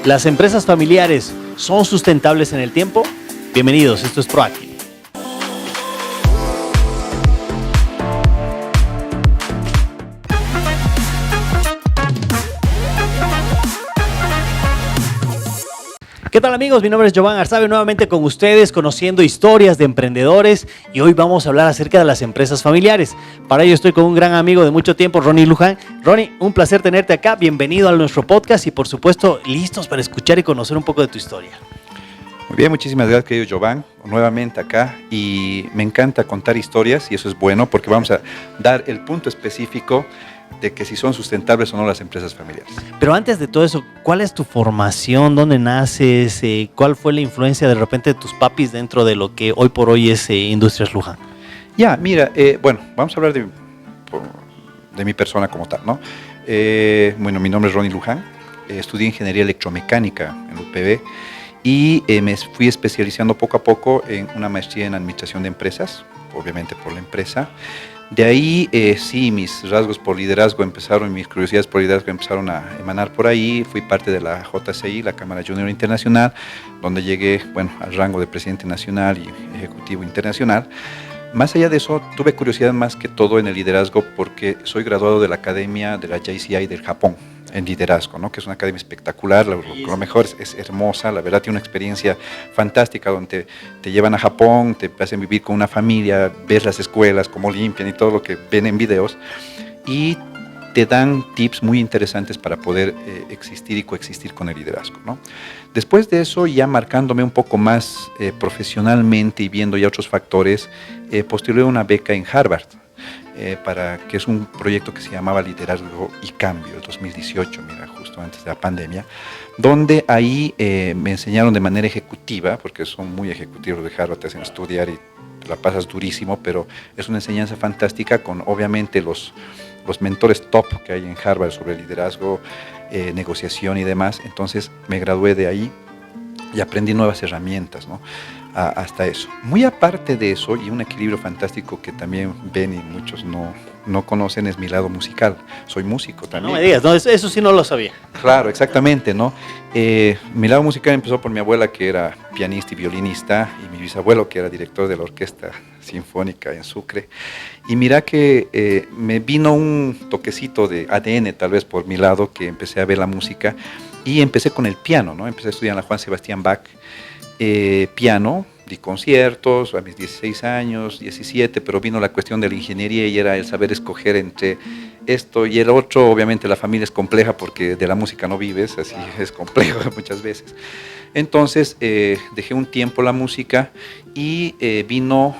¿Las empresas familiares son sustentables en el tiempo? Bienvenidos, esto es Proactive. ¿Qué tal amigos? Mi nombre es Jovan Arzabe, nuevamente con ustedes, conociendo historias de emprendedores, y hoy vamos a hablar acerca de las empresas familiares. Para ello estoy con un gran amigo de mucho tiempo, Ronnie Luján. Ronnie, un placer tenerte acá, bienvenido a nuestro podcast y por supuesto listos para escuchar y conocer un poco de tu historia. Muy bien, muchísimas gracias querido Jovan, nuevamente acá, y me encanta contar historias y eso es bueno porque vamos a dar el punto específico de que si son sustentables o no las empresas familiares. Pero antes de todo eso, ¿cuál es tu formación? ¿Dónde naces? ¿Cuál fue la influencia de repente de tus papis dentro de lo que hoy por hoy es Industrias Luján? Ya, mira, bueno, vamos a hablar de mi persona como tal, ¿no? Bueno, mi nombre es Ronnie Luján, estudié Ingeniería Electromecánica en UPB y me fui especializando poco a poco en una maestría en Administración de Empresas, obviamente por la empresa. De ahí, sí, mis rasgos por liderazgo empezaron, mis curiosidades por liderazgo empezaron a emanar por ahí. Fui parte de la JCI, la Cámara Junior Internacional, donde llegué, bueno, al rango de presidente nacional y ejecutivo internacional. Más allá de eso, tuve curiosidad más que todo en el liderazgo porque soy graduado de la Academia de la JCI del Japón, en liderazgo, ¿no? Que es una academia espectacular, lo mejor es hermosa, la verdad tiene una experiencia fantástica donde te llevan a Japón, te hacen vivir con una familia, ves las escuelas, cómo limpian y todo lo que ven en videos y te dan tips muy interesantes para poder existir y coexistir con el liderazgo, ¿no? Después de eso, ya marcándome un poco más profesionalmente y viendo ya otros factores, postulé una beca en Harvard, que es un proyecto que se llamaba Liderazgo y Cambio, el 2018, mira, justo antes de la pandemia, donde ahí me enseñaron de manera ejecutiva, porque son muy ejecutivos de Harvard, te hacen estudiar y te la pasas durísimo, pero es una enseñanza fantástica con obviamente los mentores top que hay en Harvard sobre liderazgo, negociación y demás. Entonces me gradué de ahí y aprendí nuevas herramientas, ¿no? Hasta eso. Muy aparte de eso, y un equilibrio fantástico que también ven y muchos no conocen, es mi lado musical. Soy músico también. No me digas, no, eso sí no lo sabía. Claro, exactamente, ¿no? Mi lado musical empezó por mi abuela, que era pianista y violinista, y mi bisabuelo, que era director de la Orquesta Sinfónica en Sucre. Y mira que me vino un toquecito de ADN, tal vez por mi lado, que empecé a ver la música, y empecé con el piano, ¿no? Empecé a estudiar en la Juan Sebastián Bach, piano, di conciertos a mis 16 años, 17, pero vino la cuestión de la ingeniería y era el saber escoger entre esto y el otro. Obviamente la familia es compleja porque de la música no vives, así es complejo muchas veces. Entonces dejé un tiempo la música y vino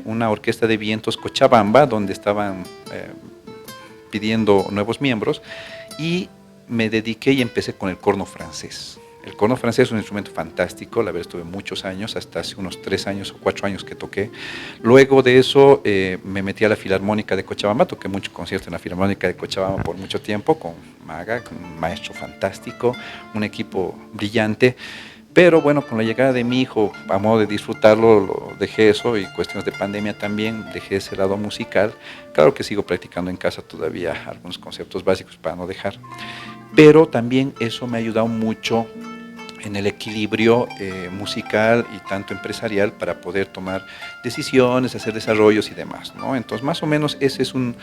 una orquesta de vientos Cochabamba, donde estaban pidiendo nuevos miembros y me dediqué y empecé con el corno francés. El corno francés es un instrumento fantástico, la verdad estuve muchos años, hasta hace unos 3 años o 4 años que toqué. Luego de eso me metí a la Filarmónica de Cochabamba, toqué muchos conciertos en la Filarmónica de Cochabamba por mucho tiempo, con Maga, con un maestro fantástico, un equipo brillante. Pero bueno, con la llegada de mi hijo, a modo de disfrutarlo, lo dejé eso y cuestiones de pandemia también, dejé ese lado musical. Claro que sigo practicando en casa todavía algunos conceptos básicos para no dejar. Pero también eso me ha ayudado mucho en el equilibrio musical y tanto empresarial para poder tomar decisiones, hacer desarrollos y demás, ¿no? Entonces, más o menos ese es un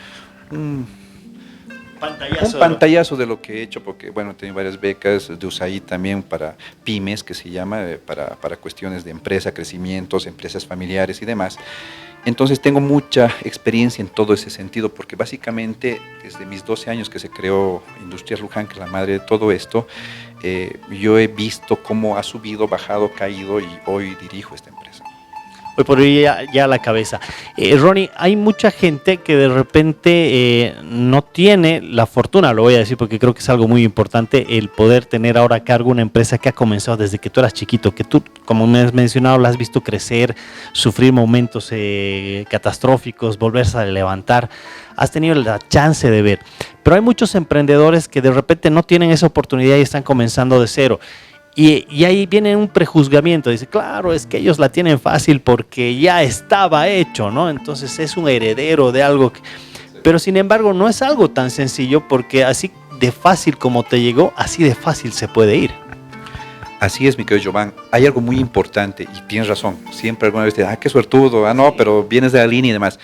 pantallazo de lo que he hecho, porque, bueno, he tenido varias becas de USAID también para pymes, que se llama, para cuestiones de empresa, crecimientos, empresas familiares y demás. Entonces tengo mucha experiencia en todo ese sentido, porque básicamente desde mis 12 años que se creó Industrias Luján, que es la madre de todo esto, yo he visto cómo ha subido, bajado, caído y hoy dirijo esta empresa. Hoy por hoy ya a la cabeza. Ronnie, hay mucha gente que de repente no tiene la fortuna, lo voy a decir porque creo que es algo muy importante, el poder tener ahora a cargo una empresa que ha comenzado desde que tú eras chiquito, que tú, como me has mencionado, la has visto crecer, sufrir momentos catastróficos, volverse a levantar, has tenido la chance de ver. Pero hay muchos emprendedores que de repente no tienen esa oportunidad y están comenzando de cero. Y ahí viene un prejuzgamiento, dice, claro, es que ellos la tienen fácil porque ya estaba hecho, ¿no? Entonces es un heredero de algo, pero sin embargo no es algo tan sencillo porque así de fácil como te llegó, así de fácil se puede ir. Así es, mi querido Giovanni. Hay algo muy importante y tienes razón. Siempre alguna vez te dicen, qué suertudo, no, pero vienes de la línea y demás.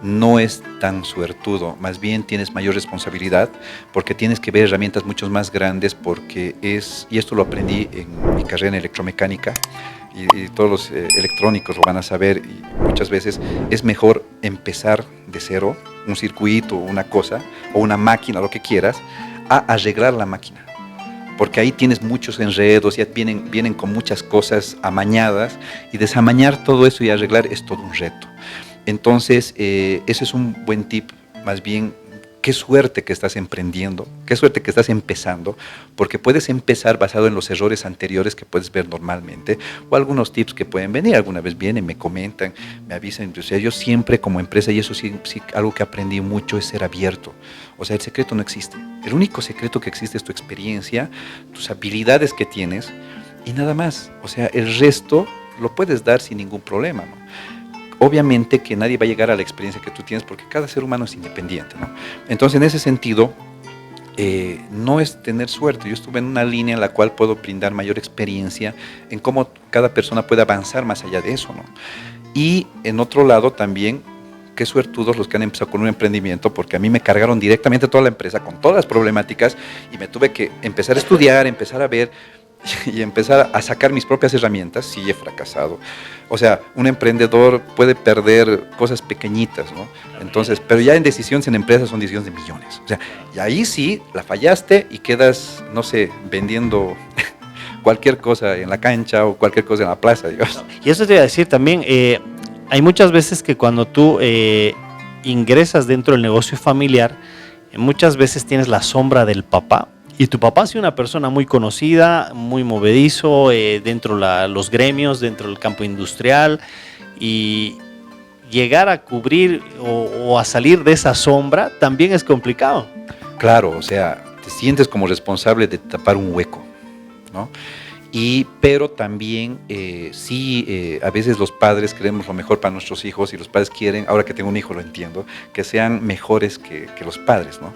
No es tan suertudo, más bien tienes mayor responsabilidad porque tienes que ver herramientas mucho más grandes porque y esto lo aprendí en mi carrera en electromecánica y todos los electrónicos lo van a saber y muchas veces es mejor empezar de cero, un circuito, una cosa o una máquina, lo que quieras, a arreglar la máquina. Porque ahí tienes muchos enredos, ya vienen con muchas cosas amañadas y desamañar todo eso y arreglar es todo un reto. Entonces, ese es un buen tip, más bien, qué suerte que estás emprendiendo, qué suerte que estás empezando, porque puedes empezar basado en los errores anteriores que puedes ver normalmente, o algunos tips que pueden venir, alguna vez vienen, me comentan, me avisan, o sea, yo siempre como empresa, y eso sí, algo que aprendí mucho es ser abierto, o sea, el secreto no existe, el único secreto que existe es tu experiencia, tus habilidades que tienes, y nada más, o sea, el resto lo puedes dar sin ningún problema, ¿no? Obviamente que nadie va a llegar a la experiencia que tú tienes porque cada ser humano es independiente, ¿no? Entonces, en ese sentido, no es tener suerte. Yo estuve en una línea en la cual puedo brindar mayor experiencia en cómo cada persona puede avanzar más allá de eso, ¿no? Y en otro lado también, qué suertudos los que han empezado con un emprendimiento, porque a mí me cargaron directamente toda la empresa con todas las problemáticas y me tuve que empezar a estudiar, empezar a ver y empezar a sacar mis propias herramientas. Sí, he fracasado. O sea, un emprendedor puede perder cosas pequeñitas, ¿no? Entonces, pero ya en decisiones en empresas son decisiones de millones. O sea, y ahí sí, la fallaste y quedas, no sé, vendiendo cualquier cosa en la cancha o cualquier cosa en la plaza, digamos. Y eso te iba a decir también, hay muchas veces que cuando tú ingresas dentro del negocio familiar, muchas veces tienes la sombra del papá. Y tu papá ha sido una persona muy conocida, muy movedizo dentro de los gremios, dentro del campo industrial, y llegar a cubrir o a salir de esa sombra también es complicado. Claro, o sea, te sientes como responsable de tapar un hueco, ¿no? Pero también a veces los padres queremos lo mejor para nuestros hijos y los padres quieren, ahora que tengo un hijo lo entiendo, que sean mejores que los padres, ¿no?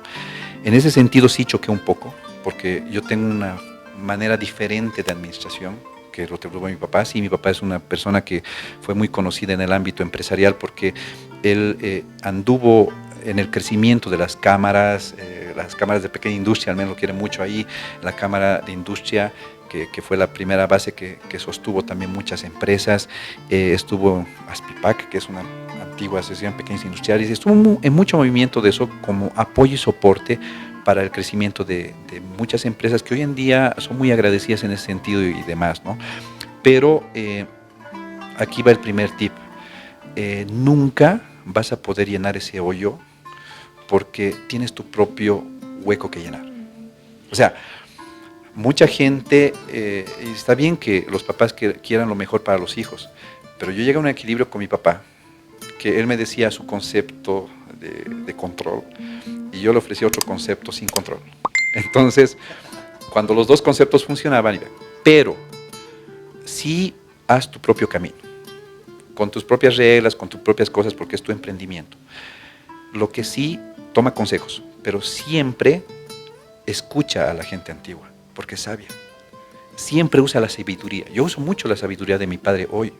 En ese sentido sí choqué un poco, porque yo tengo una manera diferente de administración que lo tuvo mi papá. Sí, mi papá es una persona que fue muy conocida en el ámbito empresarial porque él anduvo en el crecimiento de las cámaras de pequeña industria, al menos lo quiere mucho ahí, la cámara de industria, que fue la primera base que sostuvo también muchas empresas, estuvo Aspipac, que es una antigua asociación de pequeños industriales, estuvo en mucho movimiento de eso como apoyo y soporte para el crecimiento de muchas empresas que hoy en día son muy agradecidas en ese sentido y demás, ¿no? Pero aquí va el primer tip. Nunca vas a poder llenar ese hoyo porque tienes tu propio hueco que llenar. O sea, mucha gente, está bien que los papás quieran lo mejor para los hijos, pero yo llegué a un equilibrio con mi papá, que él me decía su concepto de control, y yo le ofrecía otro concepto sin control. Entonces, cuando los dos conceptos funcionaban, pero sí haz tu propio camino, con tus propias reglas, con tus propias cosas, porque es tu emprendimiento. Lo que sí, toma consejos, pero siempre escucha a la gente antigua, porque es sabia. Siempre usa la sabiduría. Yo uso mucho la sabiduría de mi padre hoy.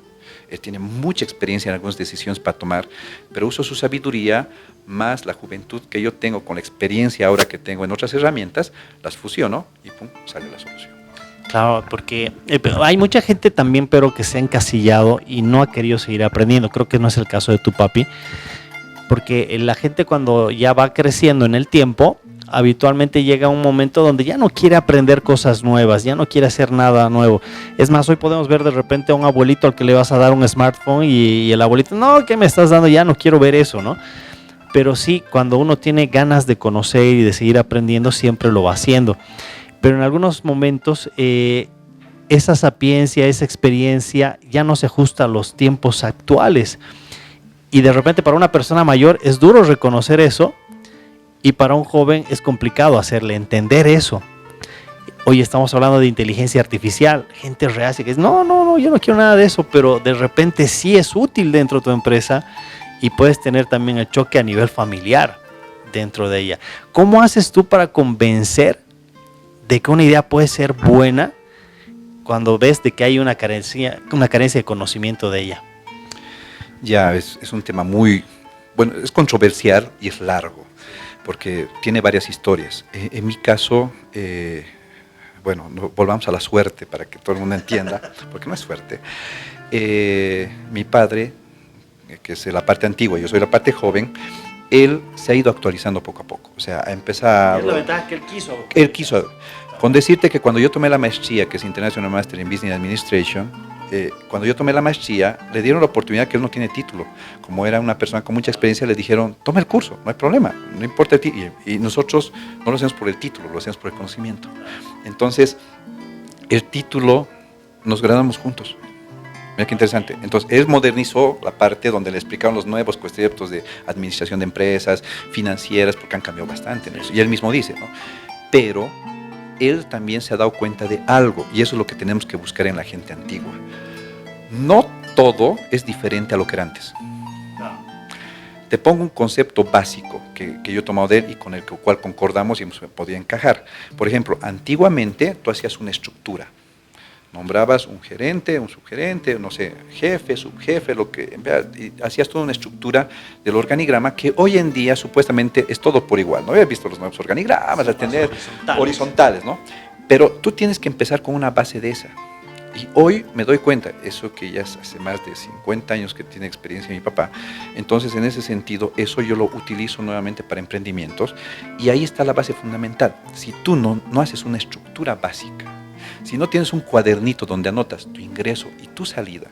Él tiene mucha experiencia en algunas decisiones para tomar, pero uso su sabiduría más la juventud que yo tengo con la experiencia ahora que tengo en otras herramientas, las fusiono y pum, sale la solución. Claro, porque hay mucha gente también, pero que se ha encasillado y no ha querido seguir aprendiendo. Creo que no es el caso de tu papi, porque la gente cuando ya va creciendo en el tiempo, habitualmente llega un momento donde ya no quiere aprender cosas nuevas, ya no quiere hacer nada nuevo. Es más, hoy podemos ver de repente a un abuelito al que le vas a dar un smartphone y el abuelito, no, ¿qué me estás dando? Ya no quiero ver eso, ¿no? Pero sí, cuando uno tiene ganas de conocer y de seguir aprendiendo, siempre lo va haciendo. Pero en algunos momentos esa sapiencia, esa experiencia ya no se ajusta a los tiempos actuales. Y de repente para una persona mayor es duro reconocer eso, y para un joven es complicado hacerle entender eso. Hoy estamos hablando de inteligencia artificial, gente reacia que es, no, yo no quiero nada de eso, pero de repente sí es útil dentro de tu empresa y puedes tener también el choque a nivel familiar dentro de ella. ¿Cómo haces tú para convencer de que una idea puede ser buena cuando ves de que hay una carencia de conocimiento de ella? Ya, es un tema muy, bueno, es controversial y es largo, porque tiene varias historias. En mi caso, bueno, volvamos a la suerte para que todo el mundo entienda, porque no es suerte. Mi padre, que es la parte antigua, yo soy la parte joven, él se ha ido actualizando poco a poco, o sea, ha empezado... Es la ventaja que él quiso. Él quiso, con decirte que cuando yo tomé la maestría, que es International Master in Business Administration, cuando yo tomé la maestría, le dieron la oportunidad que él no tiene título. Como era una persona con mucha experiencia, le dijeron, toma el curso, no hay problema, no importa el título. Y nosotros no lo hacemos por el título, lo hacemos por el conocimiento. Entonces, el título nos graduamos juntos. Mira qué interesante. Entonces, él modernizó la parte donde le explicaron los nuevos conceptos de administración de empresas, financieras, porque han cambiado bastante en eso. Y él mismo dice, ¿no? Pero él también se ha dado cuenta de algo, y eso es lo que tenemos que buscar en la gente antigua. No todo es diferente a lo que era antes. Te pongo un concepto básico que yo he tomado de él y con el cual concordamos y podía encajar. Por ejemplo, antiguamente tú hacías una estructura. Nombrabas un gerente, un subgerente, no sé, jefe, subjefe, lo que y hacías toda una estructura del organigrama que hoy en día supuestamente es todo por igual. ¿No habías visto los nuevos organigramas, al tener horizontales, ¿no? Pero tú tienes que empezar con una base de esa. Y hoy me doy cuenta, eso que ya hace más de 50 años que tiene experiencia mi papá, entonces en ese sentido, eso yo lo utilizo nuevamente para emprendimientos y ahí está la base fundamental. Si tú no haces una estructura básica, si no tienes un cuadernito donde anotas tu ingreso y tu salida,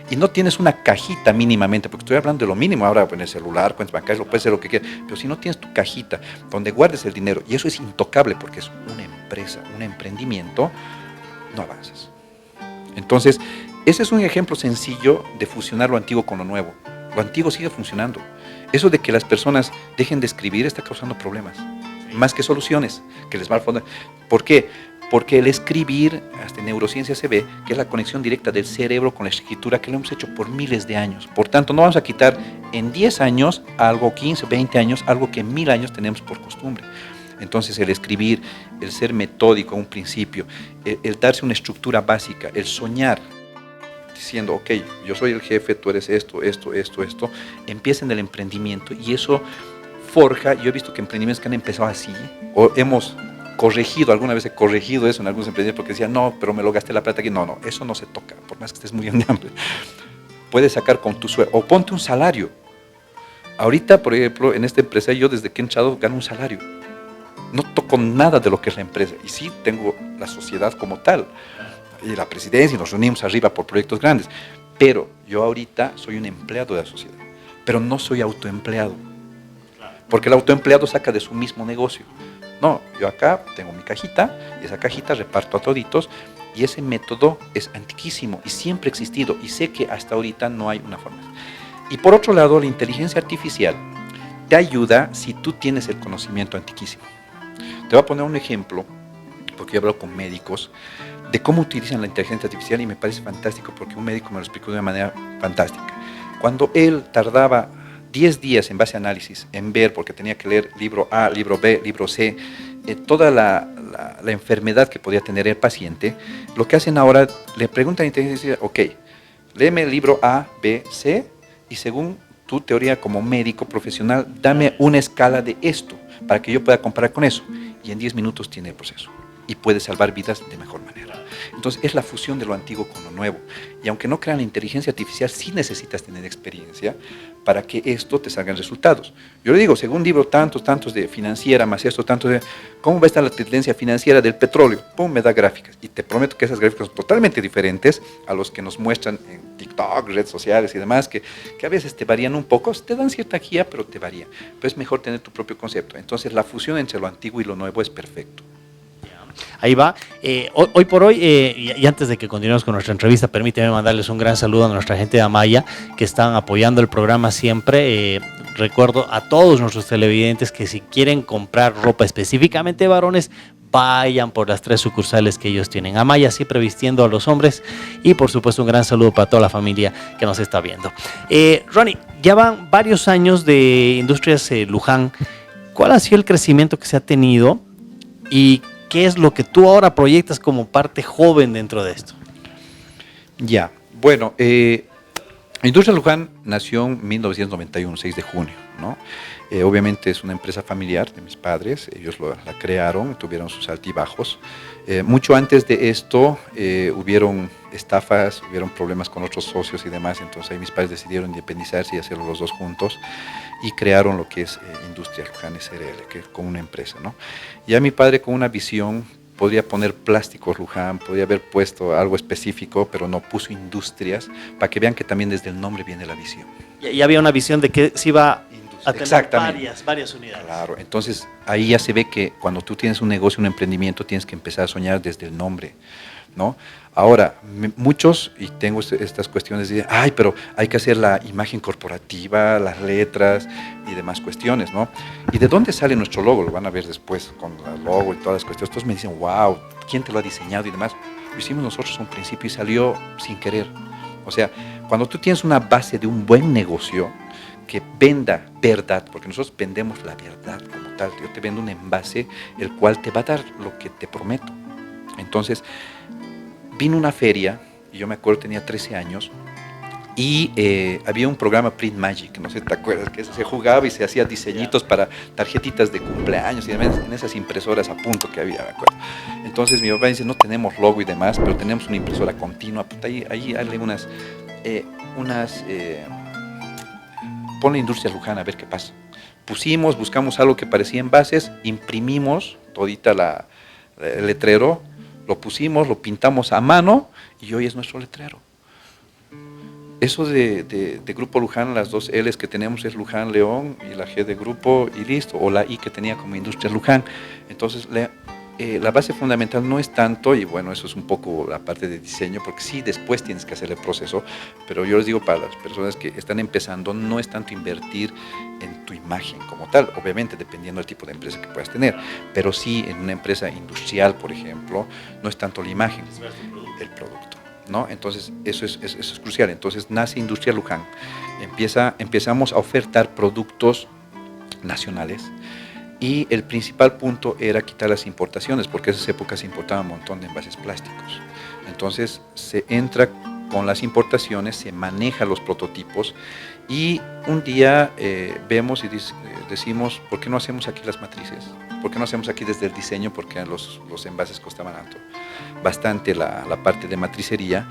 y no tienes una cajita mínimamente, porque estoy hablando de lo mínimo, ahora en el celular, cuentas bancarias, lo puedes hacer lo que quieras, pero si no tienes tu cajita donde guardes el dinero, y eso es intocable porque es una empresa, un emprendimiento, no avanzas. Entonces, ese es un ejemplo sencillo de fusionar lo antiguo con lo nuevo. Lo antiguo sigue funcionando. Eso de que las personas dejen de escribir está causando problemas, más que soluciones, que les va a fondo. ¿Por qué? Porque el escribir, hasta en neurociencia se ve que es la conexión directa del cerebro con la escritura que lo hemos hecho por miles de años. Por tanto, no vamos a quitar en 10 años algo, 15, 20 años, algo que en 1000 años tenemos por costumbre. Entonces, el escribir, el ser metódico a un principio, el darse una estructura básica, el soñar, diciendo, ok, yo soy el jefe, tú eres esto, empieza en el emprendimiento y eso forja. Yo he visto que emprendimientos que han empezado así, o hemos corregido, alguna vez he corregido eso en algunos emprendimientos porque decían, no, pero me lo gasté la plata aquí. No, eso no se toca, por más que estés muriendo de hambre. Puedes sacar con tu sueldo, o ponte un salario. Ahorita, por ejemplo, en esta empresa, yo desde que he entrado gano un salario. No toco nada de lo que es la empresa, y sí tengo la sociedad como tal, y la presidencia, y nos reunimos arriba por proyectos grandes, pero yo ahorita soy un empleado de la sociedad, pero no soy autoempleado, porque el autoempleado saca de su mismo negocio. No, yo acá tengo mi cajita, y esa cajita reparto a toditos, y ese método es antiquísimo, y siempre ha existido, y sé que hasta ahorita no hay una forma. Y por otro lado, la inteligencia artificial te ayuda si tú tienes el conocimiento antiquísimo. Te voy a poner un ejemplo, porque yo he hablado con médicos, de cómo utilizan la inteligencia artificial y me parece fantástico porque un médico me lo explicó de una manera fantástica. Cuando él tardaba 10 días en base a análisis, en ver, porque tenía que leer libro A, libro B, libro C, toda la enfermedad que podía tener el paciente, lo que hacen ahora, le preguntan a la inteligencia artificial, ok, léeme el libro A, B, C, y según tu teoría como médico profesional, dame una escala de esto, para que yo pueda comparar con eso. Y en 10 minutos tiene el proceso. Y puede salvar vidas de mejor manera. Entonces, es la fusión de lo antiguo con lo nuevo. Y aunque no crean la inteligencia artificial, sí necesitas tener experiencia para que esto te salgan resultados. Yo le digo, según libro tantos de financiera, más esto, tantos de... ¿Cómo va a estar la tendencia financiera del petróleo? Pum, me da gráficas. Y te prometo que esas gráficas son totalmente diferentes a los que nos muestran en TikTok, redes sociales y demás, que a veces te varían un poco, te dan cierta guía, pero te varían. Pero es mejor tener tu propio concepto. Entonces, la fusión entre lo antiguo y lo nuevo es perfecto. Ahí va. Hoy por hoy, y antes de que continuemos con nuestra entrevista, permíteme mandarles un gran saludo a nuestra gente de Amaya, que están apoyando el programa siempre. Recuerdo a todos nuestros televidentes que si quieren comprar ropa específicamente de varones, vayan por las 3 sucursales que ellos tienen. Amaya siempre vistiendo a los hombres, y por supuesto un gran saludo para toda la familia que nos está viendo. Ronnie, ya van varios años de Industrias Luján. ¿Cuál ha sido el crecimiento que se ha tenido y qué es lo que tú ahora proyectas como parte joven dentro de esto? Ya, bueno, Industria Luján nació en 1991, 6 de junio, ¿no? Obviamente es una empresa familiar de mis padres, ellos la crearon, tuvieron sus altibajos. Mucho antes de esto hubieron estafas, hubieron problemas con otros socios y demás, entonces ahí mis padres decidieron independizarse y hacerlo los dos juntos y crearon lo que es Industria Luján SRL, que es como una empresa, ¿no? Ya mi padre con una visión podría poner plásticos Luján, podría haber puesto algo específico, pero no puso industrias, para que vean que también desde el nombre viene la visión. Y había una visión de que se iba a tener varias unidades. Claro, entonces ahí ya se ve que cuando tú tienes un negocio, un emprendimiento, tienes que empezar a soñar desde el nombre, ¿no? Ahora, muchos, y tengo estas cuestiones de, ay, pero hay que hacer la imagen corporativa, las letras y demás cuestiones, ¿no? ¿Y de dónde sale nuestro logo? Lo van a ver después con el logo y todas las cuestiones. Todos me dicen, wow, ¿quién te lo ha diseñado y demás? Lo hicimos nosotros a un principio y salió sin querer. O sea, cuando tú tienes una base de un buen negocio que venda verdad, porque nosotros vendemos la verdad como tal, yo te vendo un envase el cual te va a dar lo que te prometo. Entonces, vino una feria, y yo me acuerdo, tenía 13 años, y había un programa Print Magic, no sé si te acuerdas, que se jugaba y se hacía diseñitos para tarjetitas de cumpleaños y demás, en esas impresoras a punto que había, me acuerdo. Entonces mi papá dice, no tenemos logo y demás, pero tenemos una impresora continua, puta, ahí hay ponle Industria Luján a ver qué pasa. Pusimos, buscamos algo que parecía envases, imprimimos todita el letrero, lo pusimos, lo pintamos a mano y hoy es nuestro letrero. Eso de Grupo Luján, las dos L's que tenemos es Luján León y la G de Grupo y listo, o la I que tenía como Industria Luján. Entonces la base fundamental no es tanto, y bueno, eso es un poco la parte de diseño, porque sí, después tienes que hacer el proceso, pero yo les digo para las personas que están empezando, no es tanto invertir en tu imagen como tal, obviamente dependiendo del tipo de empresa que puedas tener, pero sí en una empresa industrial, por ejemplo, no es tanto la imagen, el producto, ¿no? Entonces eso es crucial. Entonces nace Industria Luján, empezamos a ofertar productos nacionales. Y el principal punto era quitar las importaciones, porque en esas épocas se importaban un montón de envases plásticos. Entonces se entra con las importaciones, se maneja los prototipos y un día vemos y decimos, ¿por qué no hacemos aquí las matrices? ¿Por qué no hacemos aquí desde el diseño? Porque los envases costaban bastante la parte de matricería.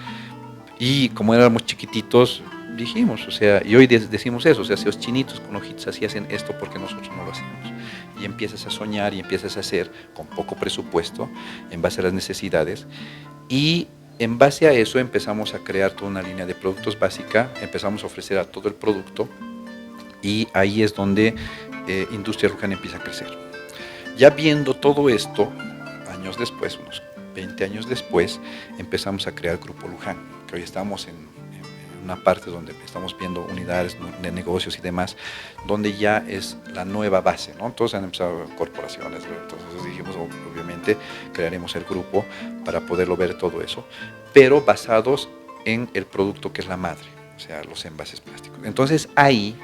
Y como éramos chiquititos, dijimos, o sea, y hoy decimos eso, o sea, si los chinitos con ojitos así hacen esto, ¿por qué nosotros no lo hacemos? Y empiezas a soñar y empiezas a hacer con poco presupuesto, en base a las necesidades, y en base a eso empezamos a crear toda una línea de productos básica, empezamos a ofrecer a todo el producto, y ahí es donde Industria Luján empieza a crecer. Ya viendo todo esto, años después, unos 20 años después, empezamos a crear Grupo Luján, que hoy estamos en una parte donde estamos viendo unidades de negocios y demás, donde ya es la nueva base, ¿no? Todos han empezado corporaciones, entonces dijimos, obviamente, crearemos el grupo para poderlo ver todo eso, pero basados en el producto que es la madre, o sea, los envases plásticos. Entonces ahí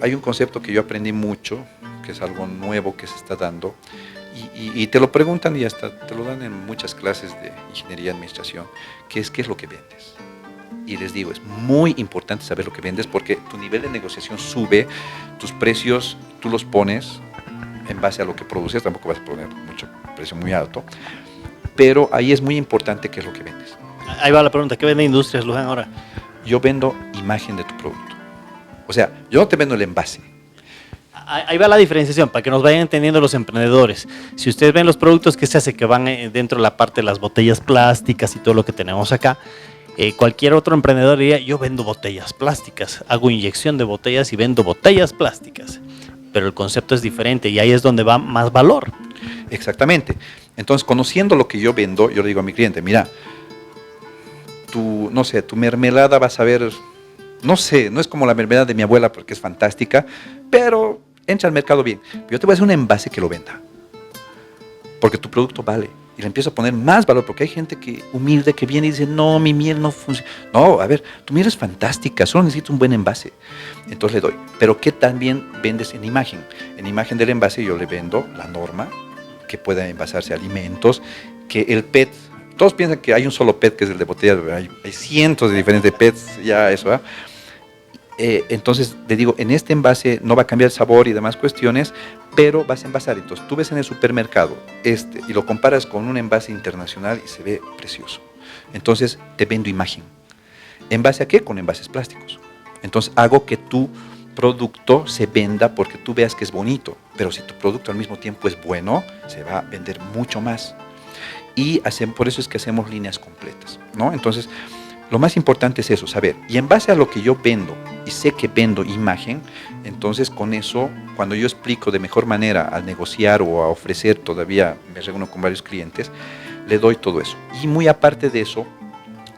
hay un concepto que yo aprendí mucho, que es algo nuevo que se está dando, y te lo preguntan y hasta te lo dan en muchas clases de ingeniería y administración, que es ¿qué es lo que vendes? Y les digo, es muy importante saber lo que vendes porque tu nivel de negociación sube, tus precios tú los pones en base a lo que produces, tampoco vas a poner mucho precio muy alto, pero ahí es muy importante qué es lo que vendes. Ahí va la pregunta, ¿qué vende Industrias Luján ahora? Yo vendo imagen de tu producto. O sea, yo no te vendo el envase. Ahí va la diferenciación, para que nos vayan entendiendo los emprendedores. Si ustedes ven los productos que se hace, que van dentro de la parte de las botellas plásticas y todo lo que tenemos acá, cualquier otro emprendedor diría, yo vendo botellas plásticas, hago inyección de botellas y vendo botellas plásticas, pero el concepto es diferente y ahí es donde va más valor. Exactamente. Entonces, conociendo lo que yo vendo, yo le digo a mi cliente, mira, no sé, tu mermelada vas a ver, no sé, no es como la mermelada de mi abuela porque es fantástica, pero entra al mercado bien. Yo te voy a hacer un envase que lo venda, porque tu producto vale. Y le empiezo a poner más valor, porque hay gente humilde que viene y dice, no, mi miel no funciona. No, a ver, tu miel es fantástica, solo necesito un buen envase. Entonces le doy. Pero ¿qué también vendes en imagen? En imagen del envase yo le vendo la norma, que pueda envasarse alimentos, que el PET Todos piensan que hay un solo PET que es el de botella, hay cientos de diferentes PETs, ya eso, ¿verdad? Entonces, le digo, en este envase no va a cambiar el sabor y demás cuestiones, pero vas a envasar. Entonces, tú ves en el supermercado y lo comparas con un envase internacional y se ve precioso. Entonces, te vendo imagen. ¿En base a qué? Con envases plásticos. Entonces, hago que tu producto se venda porque tú veas que es bonito, pero si tu producto al mismo tiempo es bueno, se va a vender mucho más. Y por eso es que hacemos líneas completas, ¿no? Entonces, lo más importante es eso, saber. Y en base a lo que yo vendo, y sé que vendo imagen, entonces con eso, cuando yo explico de mejor manera al negociar o a ofrecer, todavía me reúno con varios clientes, le doy todo eso. Y muy aparte de eso,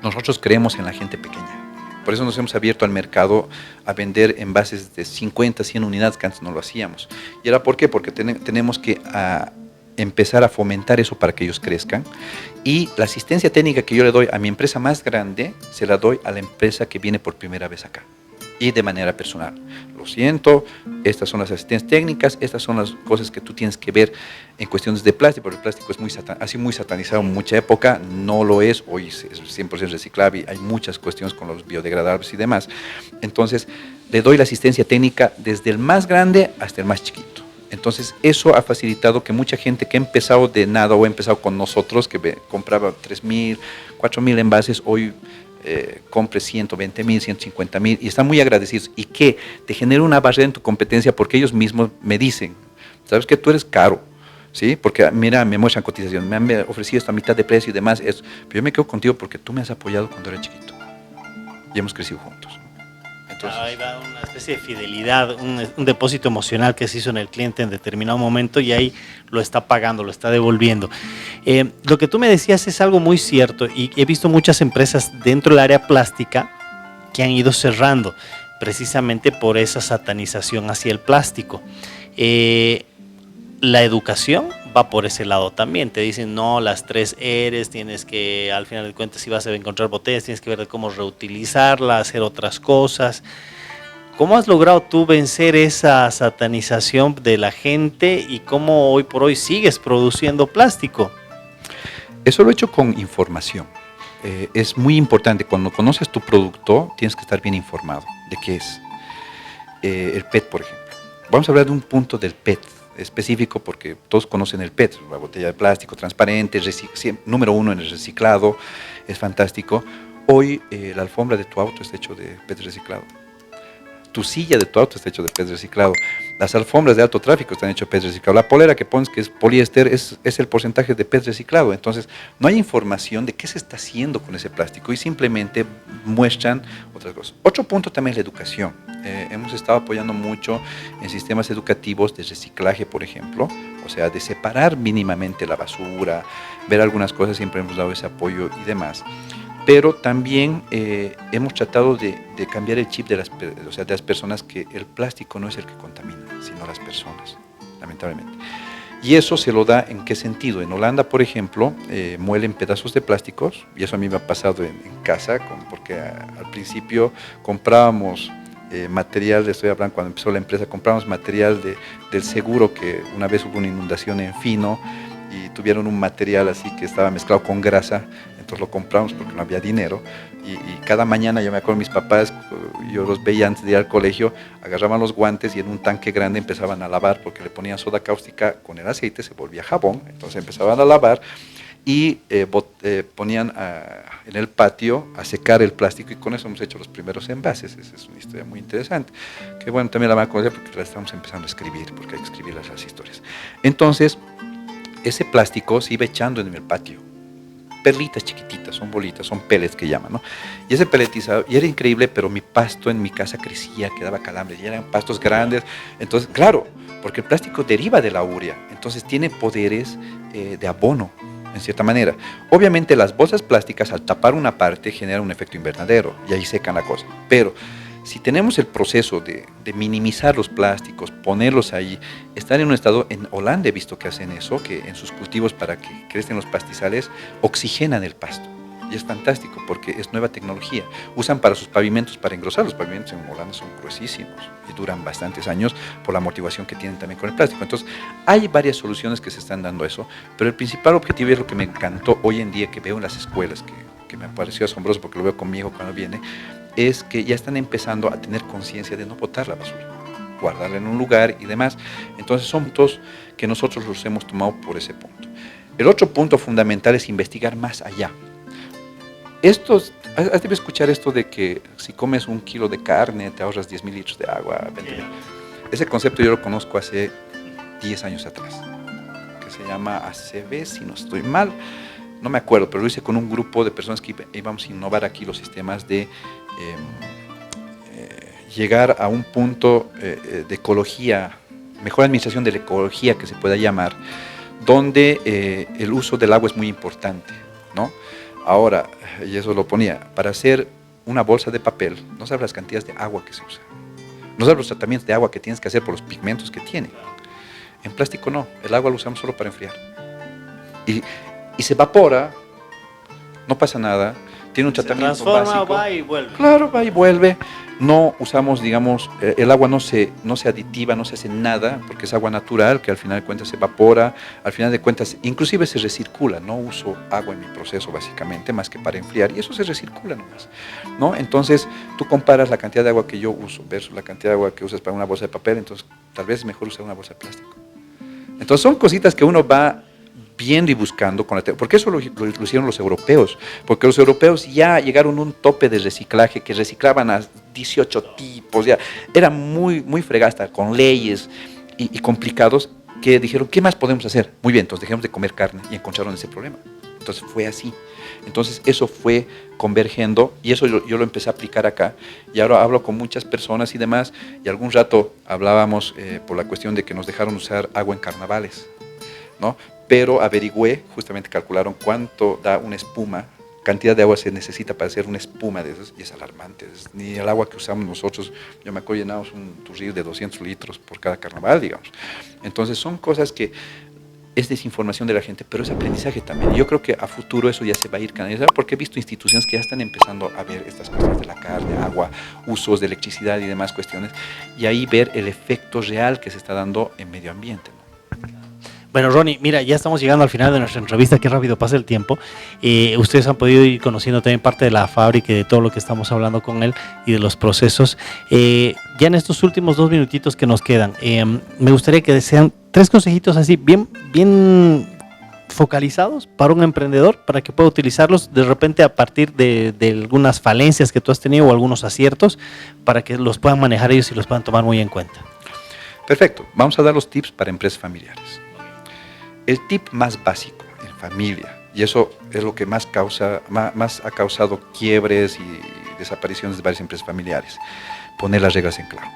nosotros creemos en la gente pequeña. Por eso nos hemos abierto al mercado a vender envases de 50, 100 unidades que antes no lo hacíamos. ¿Y ahora por qué? Porque tenemos que empezar a fomentar eso para que ellos crezcan. Y la asistencia técnica que yo le doy a mi empresa más grande, se la doy a la empresa que viene por primera vez acá. Y de manera personal. Lo siento, estas son las asistencias técnicas, estas son las cosas que tú tienes que ver en cuestiones de plástico, porque el plástico es muy satanizado en mucha época, no lo es, hoy es 100% reciclable, hay muchas cuestiones con los biodegradables y demás. Entonces, le doy la asistencia técnica desde el más grande hasta el más chiquito. Entonces, eso ha facilitado que mucha gente que ha empezado de nada o ha empezado con nosotros, que compraba 3,000, 4,000 envases, hoy compre 120,000, 150,000 y están muy agradecidos. Y que te genera una barrera en tu competencia porque ellos mismos me dicen, sabes que tú eres caro, ¿sí? Porque mira, me muestran cotización, me han ofrecido esta mitad de precio y demás, pero yo me quedo contigo porque tú me has apoyado cuando era chiquito y hemos crecido juntos. Entonces, ahí va una especie de fidelidad, un depósito emocional que se hizo en el cliente en determinado momento y ahí lo está pagando, lo está devolviendo. Lo que tú me decías es algo muy cierto y he visto muchas empresas dentro del área plástica que han ido cerrando precisamente por esa satanización hacia el plástico. La educación va por ese lado también. Te dicen, no, las 3 R's, tienes que, al final de cuentas, si vas a encontrar botellas, tienes que ver de cómo reutilizarla, hacer otras cosas. ¿Cómo has logrado tú vencer esa satanización de la gente y cómo hoy por hoy sigues produciendo plástico? Eso lo he hecho con información. Es muy importante, cuando conoces tu producto, tienes que estar bien informado de qué es. El PET, por ejemplo. Vamos a hablar de un punto del PET específico porque todos conocen el PET, la botella de plástico transparente, número 1 en el reciclado, es fantástico. Hoy la alfombra de tu auto está hecho de PET reciclado. Tu silla de tu auto está hecho de PET reciclado. Las alfombras de alto tráfico están hechas de PET reciclado. La polera que pones, que es poliéster, es el porcentaje de PET reciclado. Entonces, no hay información de qué se está haciendo con ese plástico y simplemente muestran otras cosas. Otro punto también es la educación. Hemos estado apoyando mucho en sistemas educativos de reciclaje, por ejemplo, o sea, de separar mínimamente la basura, ver algunas cosas, siempre hemos dado ese apoyo y demás. Pero también hemos tratado de cambiar el chip de las personas, que el plástico no es el que contamina, sino las personas, lamentablemente. Y eso se lo da ¿en qué sentido? En Holanda, por ejemplo, muelen pedazos de plásticos, y eso a mí me ha pasado en casa, porque al principio comprábamos material, estoy hablando cuando empezó la empresa, comprábamos material del seguro, que una vez hubo una inundación en Fino, y tuvieron un material así que estaba mezclado con grasa, entonces lo compramos porque no había dinero, y cada mañana yo me acuerdo mis papás, yo los veía antes de ir al colegio, agarraban los guantes y en un tanque grande empezaban a lavar porque le ponían soda cáustica con el aceite, se volvía jabón, entonces empezaban a lavar y ponían en el patio a secar el plástico, y con eso hemos hecho los primeros envases. Esa es una historia muy interesante, que bueno, también la van a conocer porque la estamos empezando a escribir, porque hay que escribir las historias. Entonces, ese plástico se iba echando en el patio, perlitas chiquititas, son bolitas, son pellets que llaman, ¿no? Y ese pelletizado, y era increíble, pero mi pasto en mi casa crecía, quedaba calambre, y eran pastos grandes. Entonces, claro, porque el plástico deriva de la urea, entonces tiene poderes de abono, en cierta manera. Obviamente las bolsas plásticas, al tapar una parte, generan un efecto invernadero, y ahí secan la cosa. Pero si tenemos el proceso de minimizar los plásticos, ponerlos ahí, estar en un estado, en Holanda he visto que hacen eso, que en sus cultivos, para que crecen los pastizales, oxigenan el pasto. Y es fantástico porque es nueva tecnología. Usan para sus pavimentos, para engrosar. Los pavimentos en Holanda son gruesísimos y duran bastantes años por la amortiguación que tienen también con el plástico. Entonces, hay varias soluciones que se están dando a eso, pero el principal objetivo es lo que me encantó hoy en día que veo en las escuelas, que me pareció asombroso porque lo veo conmigo cuando viene, es que ya están empezando a tener conciencia de no botar la basura, guardarla en un lugar y demás. Entonces, son puntos que nosotros los hemos tomado por ese punto. El otro punto fundamental es investigar más allá. Has de escuchar esto de que si comes 1 kilo de carne te ahorras 10.000 litros de agua. Ese concepto yo lo conozco hace 10 años atrás, que se llama ACB, si no estoy mal, no me acuerdo, pero lo hice con un grupo de personas que íbamos a innovar aquí los sistemas de llegar a un punto de ecología, mejor administración de la ecología que se pueda llamar, donde el uso del agua es muy importante, ¿no? Ahora, y eso lo ponía, para hacer una bolsa de papel, no sabes las cantidades de agua que se usa, no sabes los tratamientos de agua que tienes que hacer por los pigmentos que tiene. En plástico no, el agua lo usamos solo para enfriar. Y se evapora, no pasa nada, tiene un tratamiento se transforma, básico. va y vuelve. Claro, va y vuelve. No usamos, digamos, el agua no se aditiva, no se hace nada, porque es agua natural, que al final de cuentas se evapora, al final de cuentas inclusive se recircula. No uso agua en mi proceso básicamente, más que para enfriar, y eso se recircula nomás, ¿no? Entonces, tú comparas la cantidad de agua que yo uso versus la cantidad de agua que usas para una bolsa de papel, entonces tal vez es mejor usar una bolsa de plástico. Entonces son cositas que uno va viendo y buscando con la porque eso lo hicieron los europeos, porque los europeos ya llegaron a un tope de reciclaje, que reciclaban a 18 tipos, ya era muy, muy fregasta, con leyes y complicados, que dijeron, ¿qué más podemos hacer? Muy bien, entonces dejemos de comer carne, y encontraron ese problema. Entonces fue así. Entonces eso fue convergiendo, y eso yo lo empecé a aplicar acá, y ahora hablo con muchas personas y demás, y algún rato hablábamos por la cuestión de que nos dejaron usar agua en carnavales, ¿no? Pero averigüé, justamente calcularon cuánto da una espuma, cantidad de agua se necesita para hacer una espuma de esas, y es alarmante. Ni el agua que usamos nosotros, yo me acuerdo, llenamos un turril de 200 litros por cada carnaval, digamos. Entonces son cosas que es desinformación de la gente, pero es aprendizaje también. Yo creo que a futuro eso ya se va a ir canalizando, porque he visto instituciones que ya están empezando a ver estas cuestiones de la carne, agua, usos de electricidad y demás cuestiones, y ahí ver el efecto real que se está dando en medio ambiente, ¿no? Bueno, Ronnie, mira, ya estamos llegando al final de nuestra entrevista, qué rápido pasa el tiempo. Ustedes han podido ir conociendo también parte de la fábrica y de todo lo que estamos hablando con él y de los procesos. Ya en estos últimos 2 minutitos que nos quedan, me gustaría que desean 3 consejitos así, bien focalizados para un emprendedor, para que pueda utilizarlos de repente a partir de algunas falencias que tú has tenido o algunos aciertos, para que los puedan manejar ellos y los puedan tomar muy en cuenta. Perfecto, vamos a dar los tips para empresas familiares. El tip más básico en familia, y eso es lo que más ha causado quiebres y desapariciones de varias empresas familiares, poner las reglas en claro.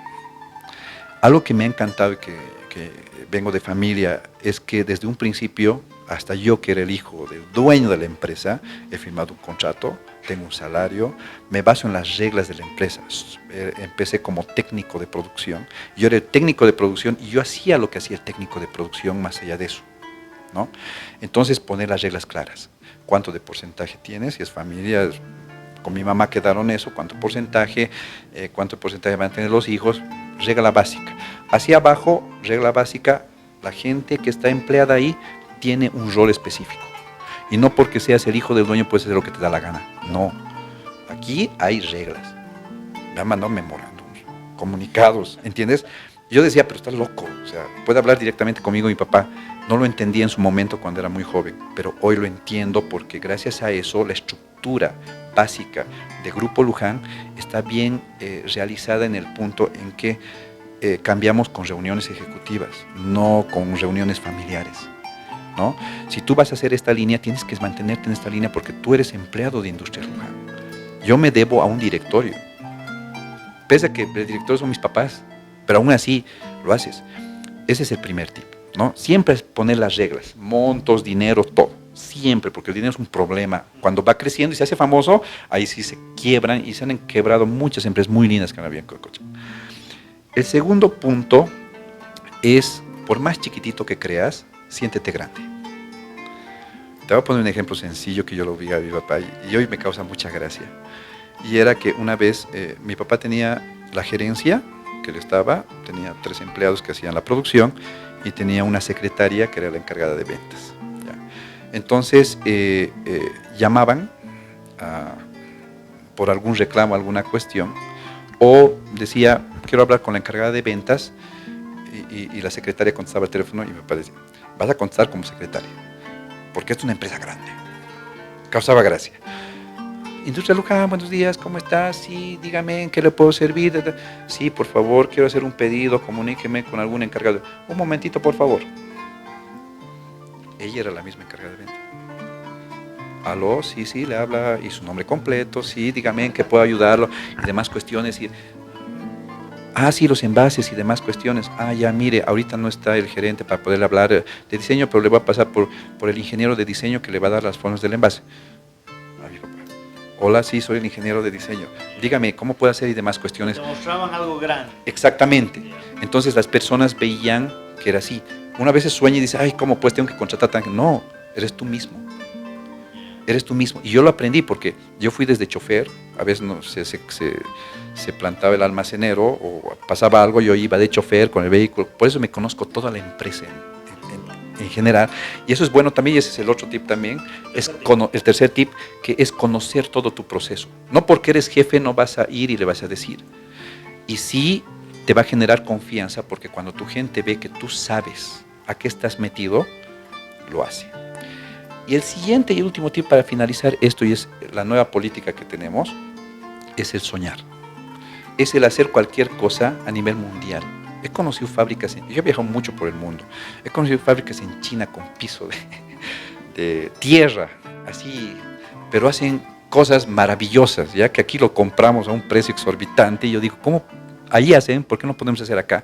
Algo que me ha encantado y que vengo de familia es que desde un principio, hasta yo que era el hijo del dueño de la empresa, he firmado un contrato, tengo un salario, me baso en las reglas de la empresa. Empecé como técnico de producción, yo era el técnico de producción y yo hacía lo que hacía el técnico de producción más allá de eso, ¿no? Entonces poner las reglas claras. ¿Cuánto de porcentaje tienes? Si es familia, con mi mamá quedaron eso, cuánto porcentaje van a tener los hijos, regla básica. Hacia abajo, regla básica, la gente que está empleada ahí tiene un rol específico. Y no porque seas el hijo del dueño puedes hacer lo que te da la gana. No. Aquí hay reglas. Me han mandado memorándums, comunicados, ¿entiendes? Yo decía, pero estás loco. O sea, puede hablar directamente conmigo mi papá. No lo entendía en su momento cuando era muy joven, pero hoy lo entiendo porque gracias a eso la estructura básica de Grupo Luján está bien realizada en el punto en que cambiamos con reuniones ejecutivas, no con reuniones familiares, ¿no? Si tú vas a hacer esta línea, tienes que mantenerte en esta línea porque tú eres empleado de Industrias Luján. Yo me debo a un directorio, pese a que el directorio son mis papás, pero aún así lo haces. Ese es el primer tip, ¿no? Siempre es poner las reglas, montos, dinero, todo. Siempre, porque el dinero es un problema. Cuando va creciendo y se hace famoso, ahí sí se quiebran y se han quebrado muchas empresas muy lindas que no habían coche. El segundo punto es, por más chiquitito que creas, siéntete grande. Te voy a poner un ejemplo sencillo que yo lo vi a mi papá y hoy me causa mucha gracia. Y era que una vez mi papá tenía la gerencia que le estaba, tenía 3 empleados que hacían la producción y tenía una secretaria que era la encargada de ventas. ¿Ya? Entonces llamaban por algún reclamo, alguna cuestión, o decía, quiero hablar con la encargada de ventas, y la secretaria contestaba el teléfono y mi papá decía, vas a contestar como secretaria, porque es una empresa grande. Causaba gracia. Industria Luján, buenos días, ¿cómo estás? Sí, dígame, ¿en qué le puedo servir? Sí, por favor, quiero hacer un pedido, comuníqueme con algún encargado. Un momentito, por favor. Ella era la misma encargada de venta. Aló, sí, le habla, y su nombre completo, sí, dígame, ¿en qué puedo ayudarlo? Y demás cuestiones. Sí, los envases y demás cuestiones. Ya, mire, ahorita no está el gerente para poder hablar de diseño, pero le va a pasar por el ingeniero de diseño que le va a dar las formas del envase. A mi papá. Hola, sí, soy el ingeniero de diseño. Dígame, ¿cómo puedo hacer y demás cuestiones? Te mostraban algo grande. Exactamente. Entonces las personas veían que era así. Una vez se sueña y dice, ay, ¿cómo pues tengo que contratar tan? No, eres tú mismo. Eres tú mismo. Y yo lo aprendí porque yo fui desde chofer, a veces no, se plantaba el almacenero o pasaba algo, yo iba de chofer con el vehículo. Por eso me conozco toda la empresa en general. Y eso es bueno también, y ese es el otro tip también, el tercer tip, que es conocer todo tu proceso. No porque eres jefe no vas a ir y le vas a decir. Y sí te va a generar confianza porque cuando tu gente ve que tú sabes a qué estás metido, lo hace. Y el siguiente y último tip para finalizar esto, y es la nueva política que tenemos, es el soñar. Es el hacer cualquier cosa a nivel mundial. He conocido fábricas, yo he viajado mucho por el mundo, he conocido fábricas en China con piso de tierra, así, pero hacen cosas maravillosas, ya que aquí lo compramos a un precio exorbitante, y yo digo, ¿cómo ahí hacen? ¿Por qué no podemos hacer acá?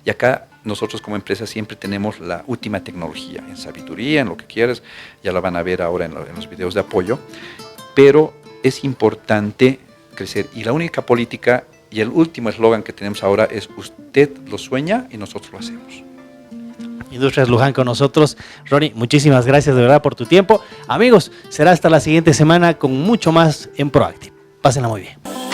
Y acá nosotros como empresa siempre tenemos la última tecnología, en sabiduría, en lo que quieras, ya la van a ver ahora en los videos de apoyo, pero es importante crecer, y la única política y el último eslogan que tenemos ahora es usted lo sueña y nosotros lo hacemos. Industrias Luján con nosotros. Ronnie, muchísimas gracias de verdad por tu tiempo. Amigos, será hasta la siguiente semana con mucho más en Proactive. Pásenla muy bien.